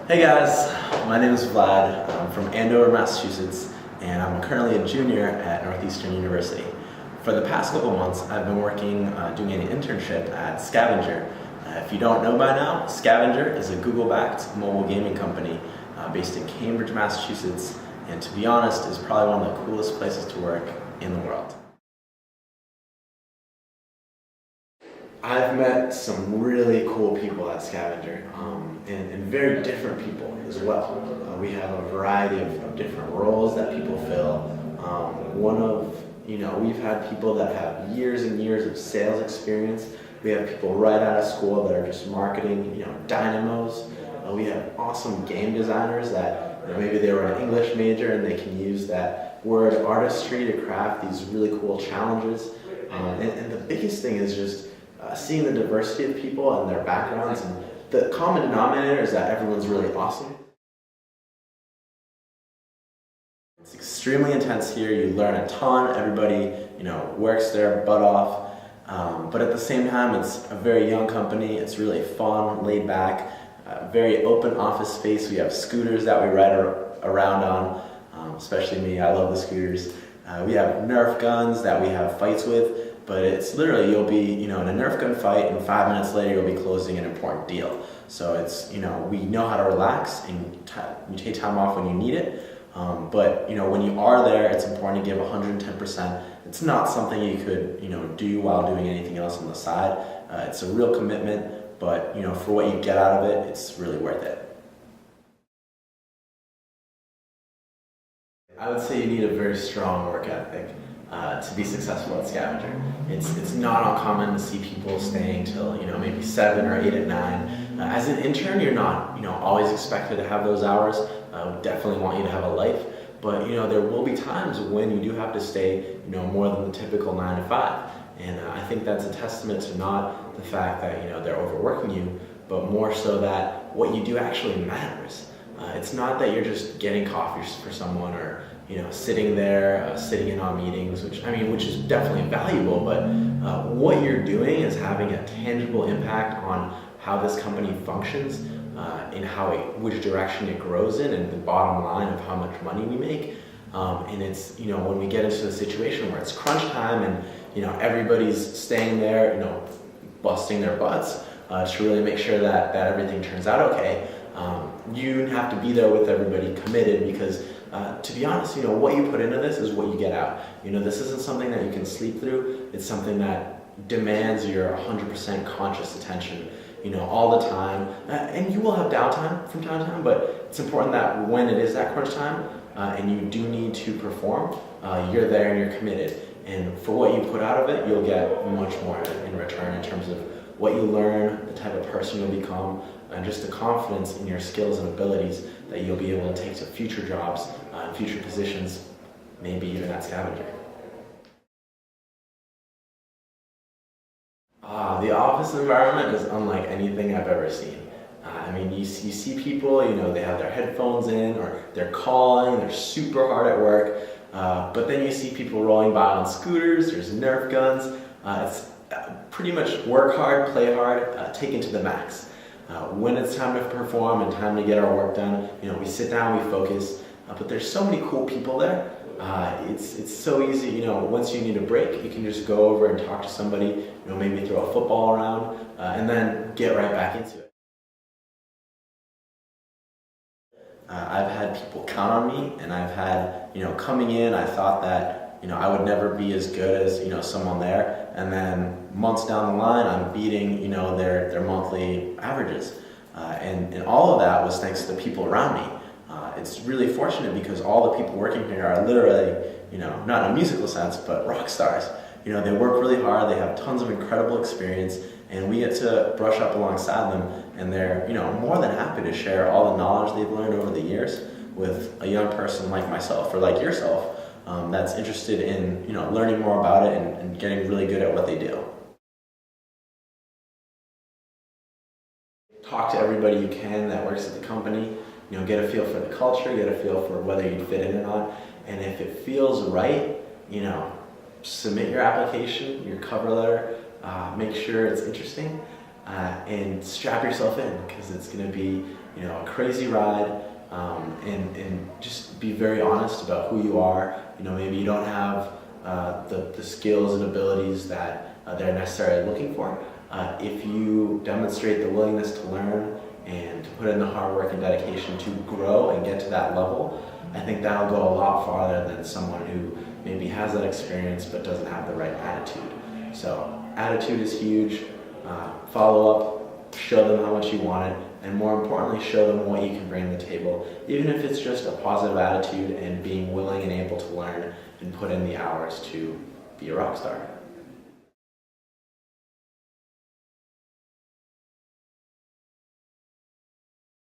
Hey guys, my name is Vlad. I'm from Andover, Massachusetts, and I'm currently a junior at Northeastern University. For the past couple months, I've been working doing an internship at SCVNGR. If you don't know by now, SCVNGR is a Google-backed mobile gaming company based in Cambridge, Massachusetts, and to be honest, is probably one of the coolest places to work in the world. I've met some really cool people at SCVNGR, and very different people as well. We have a variety of different roles that people fill. We've had people that have years and years of sales experience. We have people right out of school that are just marketing, dynamos. We have awesome game designers that maybe they were an English major and they can use that word artistry to craft these really cool challenges. And the biggest thing is just seeing the diversity of people and their backgrounds, and the common denominator is that everyone's really awesome. It's extremely intense here. You learn a ton. Everybody, works their butt off. But at the same time, it's a very young company. It's really fun, laid back, very open office space. We have scooters that we ride around on, especially me. I love the scooters. We have Nerf guns that we have fights with. But it's literally, you'll be, in a Nerf gun fight, and 5 minutes later you'll be closing an important deal. So it's, we know how to relax, and you take time off when you need it. But when you are there, it's important to give 110%. It's not something you could, do while doing anything else on the side. It's a real commitment, but for what you get out of it, it's really worth it. I would say you need a very strong work ethic to be successful at SCVNGR. It's not uncommon to see people staying till maybe 7 or 8 at 9. As an intern, you're not always expected to have those hours. We definitely want you to have a life, but there will be times when you do have to stay more than the typical 9 to 5. And I think that's a testament to not the fact that they're overworking you, but more so that what you do actually matters. It's not that you're just getting coffee for someone or sitting there, sitting in on meetings, which is definitely valuable, but what you're doing is having a tangible impact on how this company functions, in which direction it grows in, and the bottom line of how much money we make. And it's, when we get into a situation where it's crunch time and, everybody's staying there, busting their butts to really make sure that everything turns out okay, you have to be there with everybody committed because to be honest, what you put into this is what you get out. This isn't something that you can sleep through. It's something that demands your 100% conscious attention, all the time. And you will have downtime from time to time, but it's important that when it is that crunch time and you do need to perform, you're there and you're committed. And for what you put out of it, you'll get much more in return in terms of what you learn, the type of person you'll become, and just the confidence in your skills and abilities that you'll be able to take to future jobs and future positions, maybe even at SCVNGR. The office environment is unlike anything I've ever seen. You see people, they have their headphones in, or they're calling, they're super hard at work, but then you see people rolling by on scooters, there's Nerf guns. It's pretty much work hard, play hard, taken to the max. When it's time to perform and time to get our work done, we sit down, we focus, but there's so many cool people there. It's so easy, once you need a break, you can just go over and talk to somebody, maybe throw a football around, and then get right back into it. I've had people count on me, and I've had, coming in, I thought that, I would never be as good as, someone there, and then months down the line, I'm beating, their monthly averages. And all of that was thanks to the people around me. It's really fortunate because all the people working here are literally, not in a musical sense, but rock stars. They work really hard, they have tons of incredible experience, and we get to brush up alongside them, and they're, more than happy to share all the knowledge they've learned over the years with a young person like myself, or like yourself, that's interested in, learning more about it and getting really good at what they do. Talk to everybody you can that works at the company, get a feel for the culture, get a feel for whether you'd fit in or not, and if it feels right, submit your application, your cover letter, make sure it's interesting, and strap yourself in, because it's going to be, you know, a crazy ride. And just be very honest about who you are. You know, maybe you don't have the skills and abilities that they're necessarily looking for. If you demonstrate the willingness to learn and to put in the hard work and dedication to grow and get to that level, I think that'll go a lot farther than someone who maybe has that experience but doesn't have the right attitude. So attitude is huge. Follow up, show them how much you want it, and more importantly, show them what you can bring to the table, even if it's just a positive attitude and being willing and able to learn and put in the hours to be a rock star.